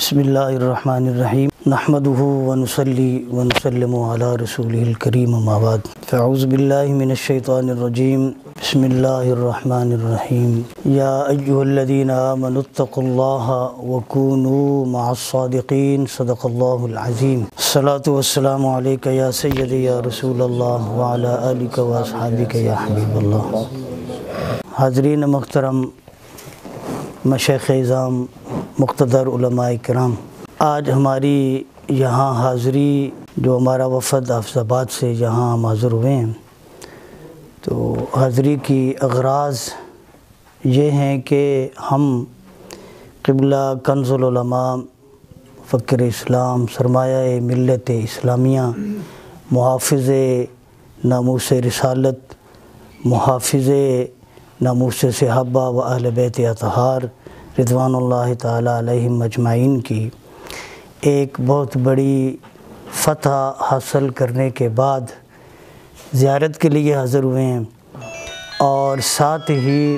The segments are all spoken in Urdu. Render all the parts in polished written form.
بسم اللہ الرحمن الرحیم نحمدہ ونصلی ونسلم علی رسولہ الکریم اما بعد فاعوذ باللہ من الشیطان الرجیم بسم اللہ الرحمن الرحیم یا ایہا الذین آمنوا اتقوا اللہ وکونوا مع الصادقین صدق اللہ العظیم الصلاۃ والسلام علیک یا سیدی یا رسول اللہ وعلی آلک واصحابک یا حبیب اللہ۔ حاضرین محترم، مشائخ اعظام، مقتدر علماء کرام، آج ہماری یہاں حاضری جو ہمارا وفد حافظ آباد سے یہاں ہم حاضر ہوئے ہیں، تو حاضری کی اغراض یہ ہیں کہ ہم قبلہ کنز العلماء، فقر اسلام، سرمایہ ملت اسلامیہ، محافظ ناموس رسالت، محافظ ناموس صحابہ و اہل بیت اطہار رضوان اللہ تعالی علیہم اجمعین کی ایک بہت بڑی فتح حاصل کرنے کے بعد زیارت کے لیے حاضر ہوئے ہیں، اور ساتھ ہی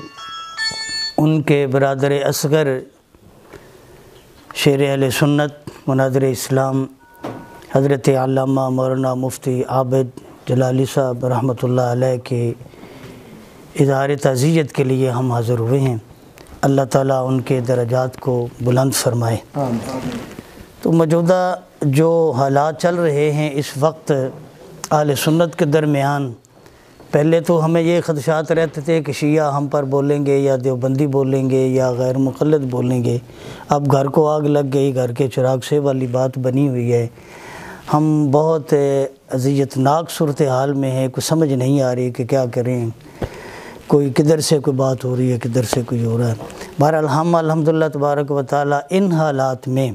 ان کے برادر اصغر شیر اہل سنت مناظر اسلام حضرت علامہ مولانا مفتی عابد جلالی صاحب رحمۃ اللہ علیہ کے اظہار تعزیت کے لیے ہم حاضر ہوئے ہیں۔ اللہ تعالیٰ ان کے درجات کو بلند فرمائے۔ تو موجودہ جو حالات چل رہے ہیں اس وقت اہل سنت کے درمیان، پہلے تو ہمیں یہ خدشات رہتے تھے کہ شیعہ ہم پر بولیں گے یا دیوبندی بولیں گے یا غیر مقلد بولیں گے۔ اب گھر کو آگ لگ گئی، گھر کے چراغ سے والی بات بنی ہوئی ہے۔ ہم بہت اذیت ناک صورتحال میں ہیں، کچھ سمجھ نہیں آ رہی کہ کیا کریں، کوئی کدھر سے کوئی بات ہو رہی ہے، کدھر سے کوئی ہو رہا ہے۔ بہرحال ہم الحمدللہ تبارک و تعالی ان حالات میں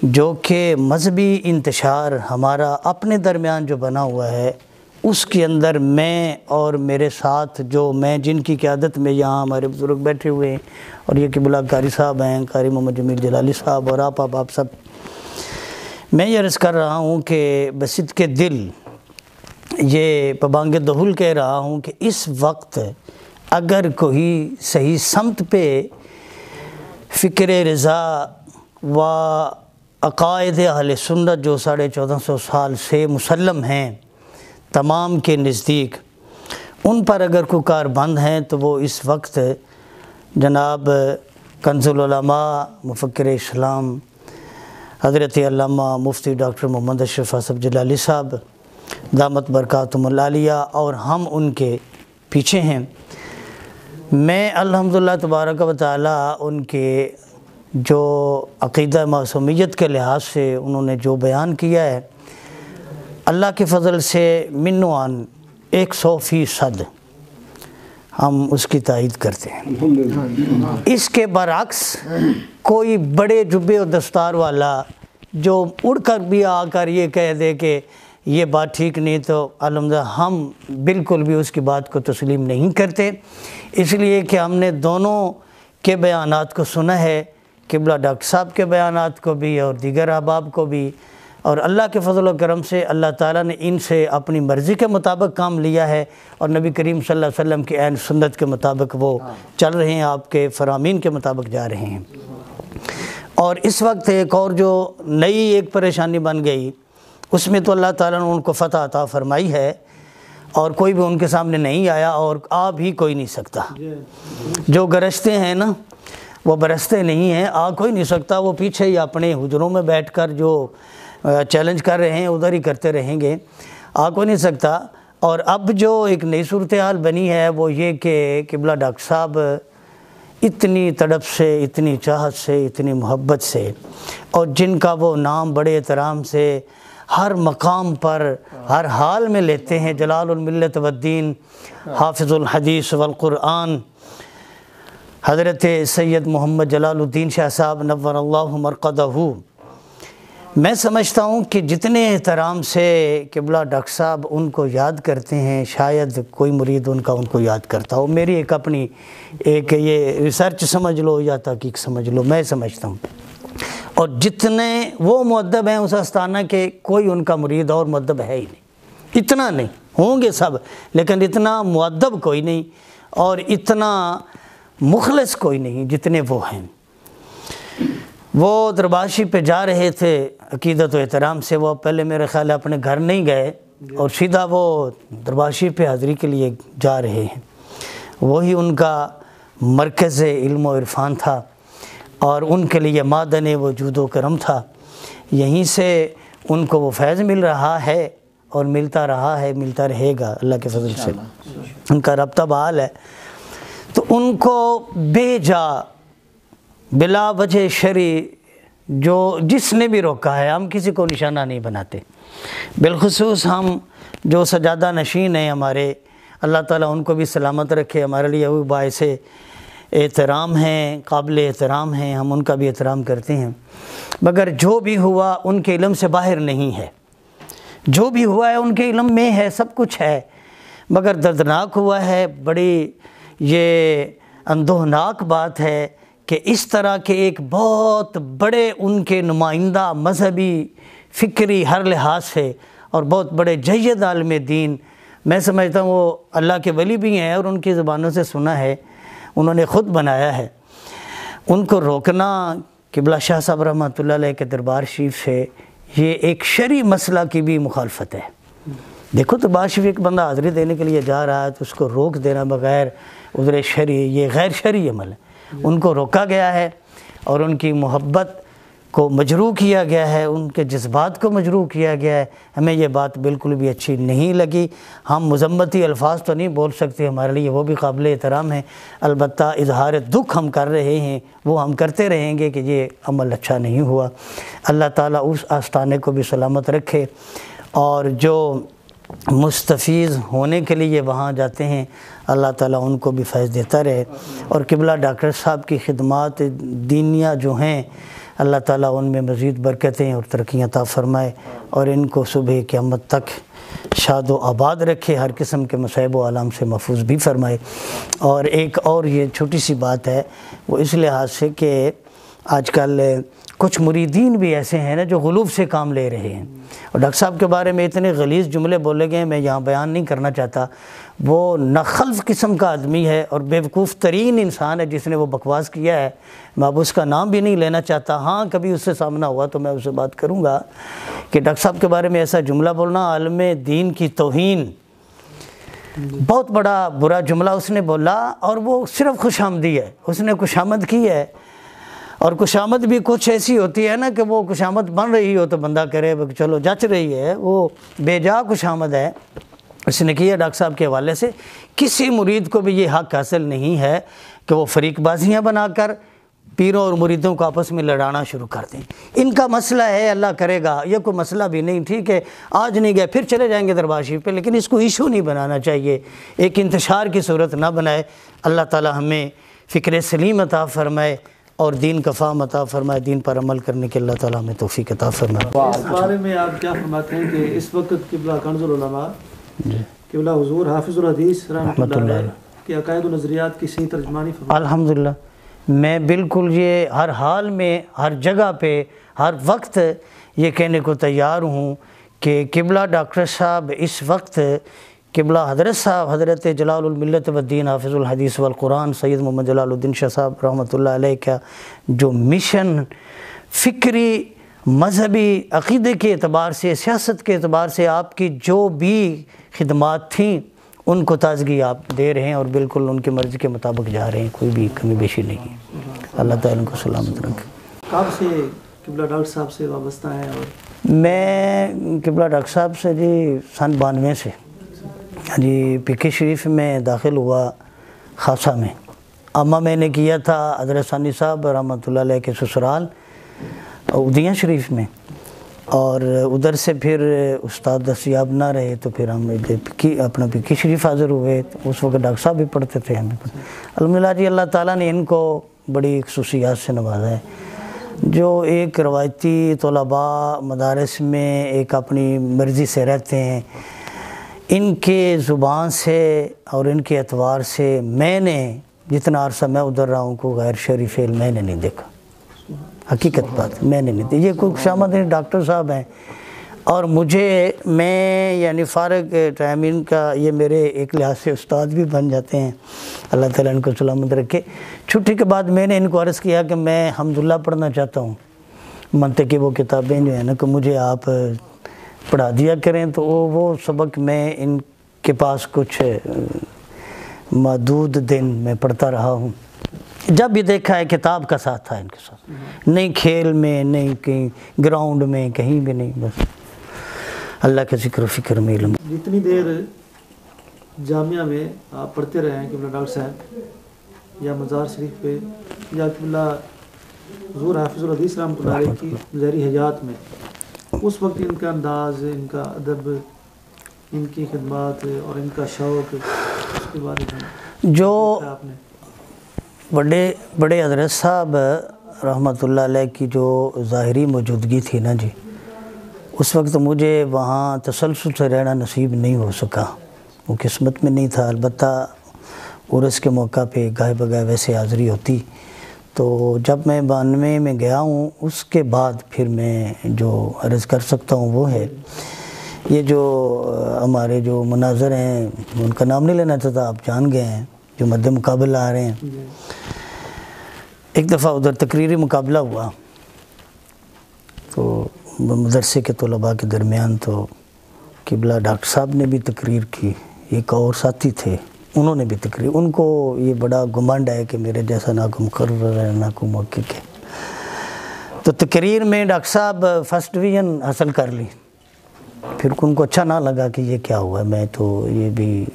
جو کہ مذہبی انتشار ہمارا اپنے درمیان جو بنا ہوا ہے، اس کے اندر میں اور میرے ساتھ جو جن کی قیادت میں یہاں ہمارے بزرگ بیٹھے ہوئے ہیں، اور یہ قبلہ قاری صاحب ہیں، قاری محمد جمیل جلالی صاحب، اور آپ سب، میں یہ عرض کر رہا ہوں کہ بسط کے دل یہ پبانگ دہل کہہ رہا ہوں کہ اس وقت اگر کوئی صحیح سمت پہ فکر رضا و عقائد اہل سنت جو 1450 سال سے مسلم ہیں تمام کے نزدیک، ان پر اگر کوئی کار بند ہیں تو وہ اس وقت جناب کنز العلماء مفکر اسلام حضرت علامہ مفتی ڈاکٹر محمد اشرف اصغر جلالی صاحب دامت برکاتہم العالیہ، اور ہم ان کے پیچھے ہیں۔ میں الحمدللہ تبارک و تعالی ان کے جو عقیدہ معصومیت کے لحاظ سے انہوں نے جو بیان کیا ہے، اللہ کے فضل سے منوان 100% ہم اس کی تائید کرتے ہیں۔ اس کے برعکس کوئی بڑے جبے و دستار والا جو اڑ کر بھی آ کر یہ کہہ دے کہ یہ بات ٹھیک نہیں، تو الحمدللہ ہم بالکل بھی اس کی بات کو تسلیم نہیں کرتے، اس لیے کہ ہم نے دونوں کے بیانات کو سنا ہے، قبلہ ڈاکٹر صاحب کے بیانات کو بھی اور دیگر احباب کو بھی، اور اللہ کے فضل و کرم سے اللہ تعالیٰ نے ان سے اپنی مرضی کے مطابق کام لیا ہے، اور نبی کریم صلی اللہ علیہ وسلم کی عین سنت کے مطابق وہ چل رہے ہیں، آپ کے فرامین کے مطابق جا رہے ہیں۔ اور اس وقت ایک اور جو نئی ایک پریشانی بن گئی، اس میں تو اللہ تعالیٰ نے ان کو فتح عطا فرمائی ہے، اور کوئی بھی ان کے سامنے نہیں آیا، اور آ بھی کوئی نہیں سکتا۔ جو گرجتے ہیں نا وہ برستے نہیں ہیں، آ کوئی نہیں سکتا، وہ پیچھے ہی اپنے حجروں میں بیٹھ کر جو چیلنج کر رہے ہیں ادھر ہی کرتے رہیں گے، آ کوئی نہیں سکتا۔ اور اب جو ایک نئی صورتحال بنی ہے وہ یہ کہ قبلہ ڈاکٹر صاحب اتنی تڑپ سے، اتنی چاہت سے، اتنی محبت سے، اور جن کا وہ نام بڑے احترام سے ہر مقام پر ہر حال میں لیتے ہیں، جلال الملت والدین، حافظ الحدیث والقرآن، حضرت سید محمد جلال الدین شاہ صاحب نور اللہ مرقدہ۔ میں سمجھتا ہوں کہ جتنے احترام سے قبلہ ڈاکٹر صاحب ان کو یاد کرتے ہیں، شاید کوئی مرید ان کو یاد کرتا ہو۔ میری ایک اپنی ایک یہ ریسرچ سمجھ لو یا تحقیق سمجھ لو، میں سمجھتا ہوں۔ اور جتنے وہ مؤدب ہیں اس آستانہ کے، کوئی ان کا مرید اور مؤدب ہے ہی نہیں، اتنا نہیں، ہوں گے سب لیکن اتنا مؤدب کوئی نہیں، اور اتنا مخلص کوئی نہیں جتنے وہ ہیں۔ وہ درباشی پہ جا رہے تھے عقیدت و احترام سے، وہ پہلے میرے خیال ہے اپنے گھر نہیں گئے اور سیدھا وہ درباشی پہ حاضری کے لیے جا رہے ہیں۔ وہی ان کا مرکز علم و عرفان تھا اور ان کے لیے معدن وجود و کرم تھا، یہیں سے ان کو وہ فیض مل رہا ہے اور ملتا رہا ہے، ملتا رہے گا اللہ کے فضل سے، ان کا رابطہ بحال ہے۔ تو ان کو بے جا بلا وجہ شرعی جس نے بھی روکا ہے، ہم کسی کو نشانہ نہیں بناتے، بالخصوص ہم جو سجادہ نشین ہیں ہمارے، اللہ تعالیٰ ان کو بھی سلامت رکھے، ہمارے لیے وہ باعث احترام ہیں، قابل احترام ہیں، ہم ان کا بھی احترام کرتے ہیں، مگر جو بھی ہوا ان کے علم سے باہر نہیں ہے، جو بھی ہوا ہے ان کے علم میں ہے، سب کچھ ہے، مگر دردناک ہوا ہے، بڑی یہ اندوہناک بات ہے کہ اس طرح کے ایک بہت بڑے ان کے نمائندہ مذہبی فکری ہر لحاظ سے اور بہت بڑے جید عالم دین، میں سمجھتا ہوں وہ اللہ کے ولی بھی ہیں اور ان کی زبانوں سے سنا ہے، انہوں نے خود بنایا ہے، ان کو روکنا قبلہ شاہ صاحب رحمۃ اللہ علیہ کے دربار شریف سے یہ ایک شرعی مسئلہ کی بھی مخالفت ہے۔ دیکھو دربار شریف ایک بندہ حاضری دینے کے لیے جا رہا ہے تو اس کو روک دینا بغیر عذر شرعی، یہ غیر شرعی عمل ہے، ان کو روکا گیا ہے اور ان کی محبت کو مجروح کیا گیا ہے، ان کے جذبات کو مجروح کیا گیا ہے، ہمیں یہ بات بالکل بھی اچھی نہیں لگی۔ ہم مذمتی الفاظ تو نہیں بول سکتے، ہمارے لیے وہ بھی قابل احترام ہے، البتہ اظہار دکھ ہم کر رہے ہیں، وہ ہم کرتے رہیں گے کہ یہ عمل اچھا نہیں ہوا۔ اللہ تعالیٰ اس آستانے کو بھی سلامت رکھے اور جو مستفیض ہونے کے لیے وہاں جاتے ہیں اللہ تعالیٰ ان کو بھی فیض دیتا رہے، اور قبلہ ڈاکٹر صاحب کی خدمات دینیہ جو ہیں اللہ تعالیٰ ان میں مزید برکتیں اور ترقیاں عطا فرمائے اور ان کو صبح قیامت تک شاد و آباد رکھے، ہر قسم کے مصائب و آلام سے محفوظ بھی فرمائے۔ اور ایک اور یہ چھوٹی سی بات ہے، وہ اس لحاظ سے کہ آج کل کچھ مریدین بھی ایسے ہیں نا جو غلوف سے کام لے رہے ہیں، اور ڈاکٹر صاحب کے بارے میں اتنے غلیظ جملے بولے گئے میں یہاں بیان نہیں کرنا چاہتا، وہ ناخلف قسم کا آدمی ہے اور بیوقوف ترین انسان ہے جس نے وہ بکواس کیا ہے، میں اب اس کا نام بھی نہیں لینا چاہتا، ہاں کبھی اس سے سامنا ہوا تو میں اس سے بات کروں گا کہ ڈاکٹر صاحب کے بارے میں ایسا جملہ بولنا عالم دین کی توہین، بہت بڑا برا جملہ اس نے بولا، اور وہ صرف خوش آمدی ہے، اس نے خوش آمد کی ہے، اور خوش آمد بھی کچھ ایسی ہوتی ہے نا کہ وہ خوش آمد بن رہی ہو تو بندہ کرے چلو جچ رہی ہے، وہ بے جا خوش آمد ہے اس نے کیا ڈاکٹر صاحب کے حوالے سے۔ کسی مرید کو بھی یہ حق حاصل نہیں ہے کہ وہ فریق بازیاں بنا کر پیروں اور مریدوں کو آپس میں لڑانا شروع کر دیں، ان کا مسئلہ ہے اللہ کرے گا، یہ کوئی مسئلہ بھی نہیں، ٹھیک ہے آج نہیں گئے پھر چلے جائیں گے دربار شریف پہ، لیکن اس کو ایشو نہیں بنانا چاہیے، ایک انتشار کی صورت نہ بنائے۔ اللہ تعالی ہمیں فکر سلیم عطا فرمائے اور دین کا فہم عطا فرمائے، دین پر عمل کرنے کے اللہ تعالیٰ ہمیں توفیق عطا فرمائے۔ اس بارے میں آپ کیا فرماتے ہیں کہ اس وقت قبلہ کنز العلماء، قبلہ حضور حافظ الحدیث رحمۃ اللہ علیہ کے عقائد و نظریات کی صحیح ترجمانی فرمائیں؟ الحمدللہ میں بالکل یہ ہر حال میں، ہر جگہ پہ، ہر وقت یہ کہنے کو تیار ہوں کہ قبلہ ڈاکٹر صاحب اس وقت قبلہ حضرت صاحب حضرت جلال الملت والدین حافظ الحدیث والقرآن سید محمد جلال الدین شاہ صاحب رحمۃ اللہ علیہ کا جو مشن فکری مذہبی عقیدے کے اعتبار سے، سیاست کے اعتبار سے آپ کی جو بھی خدمات تھیں ان کو تازگی آپ دے رہے ہیں اور بالکل ان کی مرضی کے مطابق جا رہے ہیں، کوئی بھی کمی بیشی نہیں ہے، اللہ تعالیٰ ان کو سلامت رکھے۔ کب سے قبلہ ڈاکٹر صاحب سے وابستہ ہیں؟ اور میں قبلہ ڈاکٹر صاحب سے جی سن 92 سے جی پکی شریف میں داخل ہوا، خاصہ میں اما میں نے کیا تھا حضرت ثانی صاحب رحمۃ اللہ علیہ کے سسرال اودیاں شریف میں، اور ادھر سے پھر استاد دستیاب نہ رہے تو پھر ہم اپنا پکی شریف حاضر ہوئے، اس وقت ڈاکٹر صاحب بھی پڑھتے تھے ہمیں الحمدللہ جی۔ اللہ تعالیٰ نے ان کو بڑی خصوصیات سے نوازا ہے، جو ایک روایتی طلباء مدارس میں ایک اپنی مرضی سے رہتے ہیں، ان کے زبان سے اور ان کے اعتبار سے میں نے جتنا عرصہ میں ادھر رہا ہوں کو غیر شرعی فعل میں نے نہیں دیکھا، حقیقت بات میں نے نہیں دیکھا۔ یہ کوئی خوشامد ڈاکٹر صاحب ہیں اور میں یعنی فارغ ٹائم ان کا یہ میرے ایک لحاظ سے استاد بھی بن جاتے ہیں، اللہ تعالیٰ ان کو سلامت رکھے۔ چھٹی کے بعد میں نے ان کو عرض کیا کہ میں حمدللہ پڑھنا چاہتا ہوں، منطق کی وہ کتابیں جو ہیں نا کہ مجھے آپ پڑھا دیا کریں، تو وہ سبق میں ان کے پاس کچھ محدود دن میں پڑھتا رہا ہوں. جب بھی دیکھا ہے کتاب کا ساتھ تھا ان کے ساتھ، نہیں کھیل میں، نہیں کہیں گراؤنڈ میں، کہیں بھی نہیں، بس اللہ کے ذکر و فکر میں علم. جتنی دیر جامعہ میں آپ پڑھتے رہے ہیں قبلہ ڈاکٹر صاحب، یا مزار شریف پہ، یا قبلہ حضور حافظ الحدیث رحمۃ اللہ علیہ کی ظاہری حیات میں، اس وقت ان کا انداز، ان کا ادب، ان کی خدمات اور ان کا شوق، اس کے بارے میں جو آپ نے بڑے حضرت صاحب رحمۃ اللہ علیہ کی جو ظاہری موجودگی تھی نا جی، اس وقت مجھے وہاں تسلسل سے رہنا نصیب نہیں ہو سکا، وہ قسمت میں نہیں تھا. البتہ عرس کے موقع پہ گاہے بگاہے ویسے حاضری ہوتی. تو جب میں 92 میں گیا ہوں، اس کے بعد پھر میں جو عرض کر سکتا ہوں وہ ہے یہ جو ہمارے جو مناظر ہیں، ان کا نام نہیں لینا چاہتا، آپ جان گئے ہیں، جو مد مقابل آ رہے ہیں. ایک دفعہ ادھر تقریری مقابلہ ہوا تو مدرسے کے طلباء کے درمیان، تو قبلہ ڈاکٹر صاحب نے بھی تقریر کی، ایک اور ساتھی تھے انہوں نے بھی تقریر. ان کو یہ بڑا گمانڈ ہے کہ میرے جیسا نہ کوئی مقرر ہے نہ کوئی محقق ہے. تو تقریر میں ڈاکٹر صاحب فرسٹ ڈویژن حاصل کر لی. پھر ان کو اچھا نہ لگا کہ یہ کیا ہوا، میں تو یہ بھی،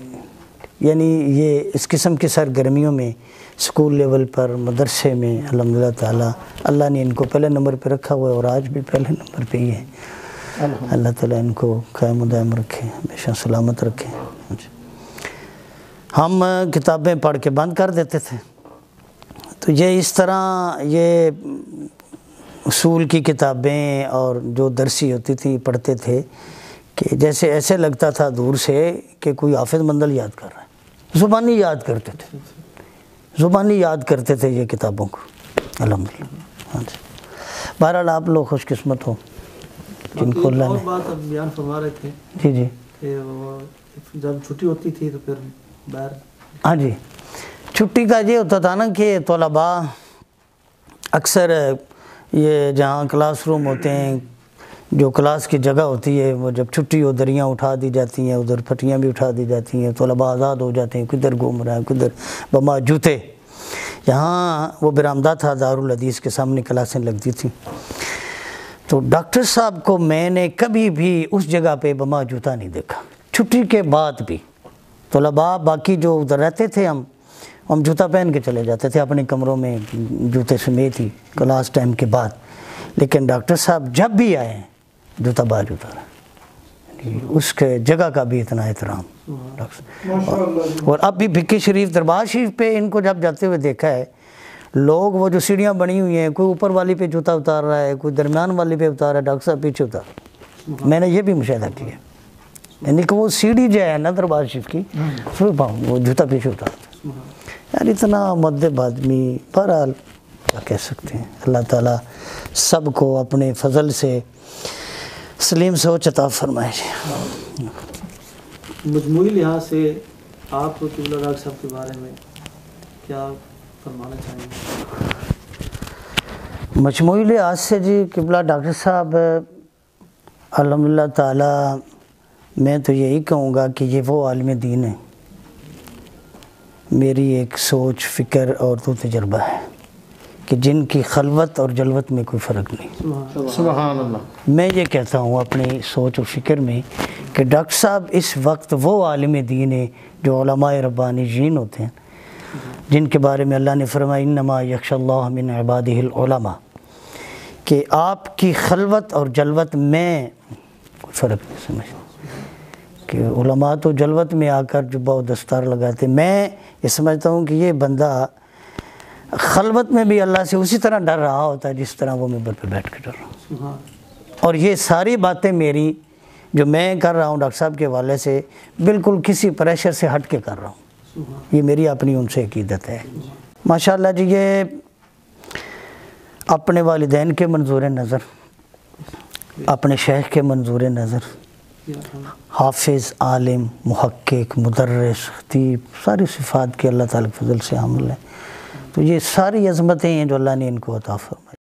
یعنی یہ اس قسم کی سرگرمیوں میں اسکول لیول پر، مدرسے میں الحمدللہ تعالیٰ اللہ نے ان کو پہلے نمبر پہ رکھا ہوا ہے، اور آج بھی پہلے نمبر پہ ہی ہے. اللہ تعالیٰ ان کو قائم و دائم رکھے، ہمیشہ سلامت رکھے. ہم کتابیں پڑھ کے بند کر دیتے تھے. تو یہ اس طرح یہ اصول کی کتابیں اور جو درسی ہوتی تھی پڑھتے تھے کہ جیسے ایسے لگتا تھا دور سے کہ کوئی حافظ مندل یاد کر رہا ہے. زبانی یاد کرتے تھے، زبانی یاد کرتے تھے یہ کتابوں کو الحمدللہ. ہاں جی، بہرحال آپ لوگ خوش قسمت ہو جن کو اللہ نے. اور بات اب بیان فرما رہے تھے جی جی کہ جب چھٹی ہوتی تھی تو پھر باہر. ہاں جی، چھٹی کا یہ ہوتا تھا نا کہ طلباء اکثر یہ جہاں کلاس روم ہوتے ہیں، جو کلاس کی جگہ ہوتی ہے، وہ جب چھٹی ہو دریاں اٹھا دی جاتی ہیں، ادھر پھٹیاں بھی اٹھا دی جاتی ہیں، طلباء آزاد ہو جاتے ہیں، کدھر گھوم رہا ہے کدھر بما جوتے. یہاں وہ برآمدہ تھا، دارالحدیث کے سامنے کلاسیں لگتی تھیں. تو ڈاکٹر صاحب کو میں نے کبھی بھی اس جگہ پہ بما جوتا نہیں دیکھا. چھٹی کے بعد بھی طلباء باقی جو ادھر رہتے تھے، ہم جوتا پہن کے چلے جاتے تھے اپنے کمروں میں، جوتے سمیت ہی کلاس ٹائم کے بعد. لیکن ڈاکٹر صاحب جب بھی آئے جوتا باہر اتارا، اس کے جگہ کا بھی اتنا احترام. اور اب بھی بھکی شریف، دربار شریف پہ ان کو جب جاتے ہوئے دیکھا ہے، لوگ وہ جو سیڑھیاں بنی ہوئی ہیں، کوئی اوپر والی پہ جوتا اتار رہا ہے، کوئی درمیان والی پہ اتار رہا ہے، ڈاکٹر صاحب پیچھے اتار. میں نے یہ بھی مشاہدہ کیا، یعنی کہ وہ سیڑھی جو ہے نا دربار شریف کی، وہ جوتا پیچھے اتارتا. یار اتنا مؤدب آدمی. بہرحال کیا کہہ سکتے ہیں، اللہ تعالیٰ سب کو اپنے فضل سے سلیم سوچ عطا فرمائے. مجموعی لحاظ سے آپ قبلہ ڈاکٹر صاحب کے بارے میں کیا فرمانا چاہیں گے؟ مجموعی لحاظ سے جی قبلہ ڈاکٹر صاحب الحمدللہ تعالیٰ، میں تو یہی کہوں گا کہ یہ وہ عالم دین ہے. میری ایک سوچ، فکر اور تو تجربہ ہے کہ جن کی خلوت اور جلوت میں کوئی فرق نہیں. سبحان اللہ. میں یہ کہتا ہوں اپنی سوچ و فکر میں کہ ڈاکٹر صاحب اس وقت وہ عالم دین ہے جو علماء ربانیین ہوتے ہیں، جن کے بارے میں اللہ نے فرمایا انما یخشی اللہ من عبادہ العلماء، کہ آپ کی خلوت اور جلوت میں کوئی فرق نہیں سمجھتا. کہ علماء تو جلوت میں آ کر جبہ و دستار لگاتے، میں یہ سمجھتا ہوں کہ یہ بندہ خلوت میں بھی اللہ سے اسی طرح ڈر رہا ہوتا ہے جس طرح وہ منبر پہ بیٹھ کے ڈر رہا ہوں. اور یہ ساری باتیں میری جو میں کر رہا ہوں ڈاکٹر صاحب کے حوالے سے بالکل کسی پریشر سے ہٹ کے کر رہا ہوں. یہ میری اپنی ان سے عقیدت ہے. ماشاءاللہ جی، یہ اپنے والدین کے منظور نظر، اپنے شیخ کے منظور نظر، حافظ، عالم، محقق، مدرس، خطیب، ساری صفات کے اللہ تعالیٰ کے فضل سے حامل ہے. تو یہ ساری عظمتیں ہیں جو اللہ نے ان کو عطا فرمائی.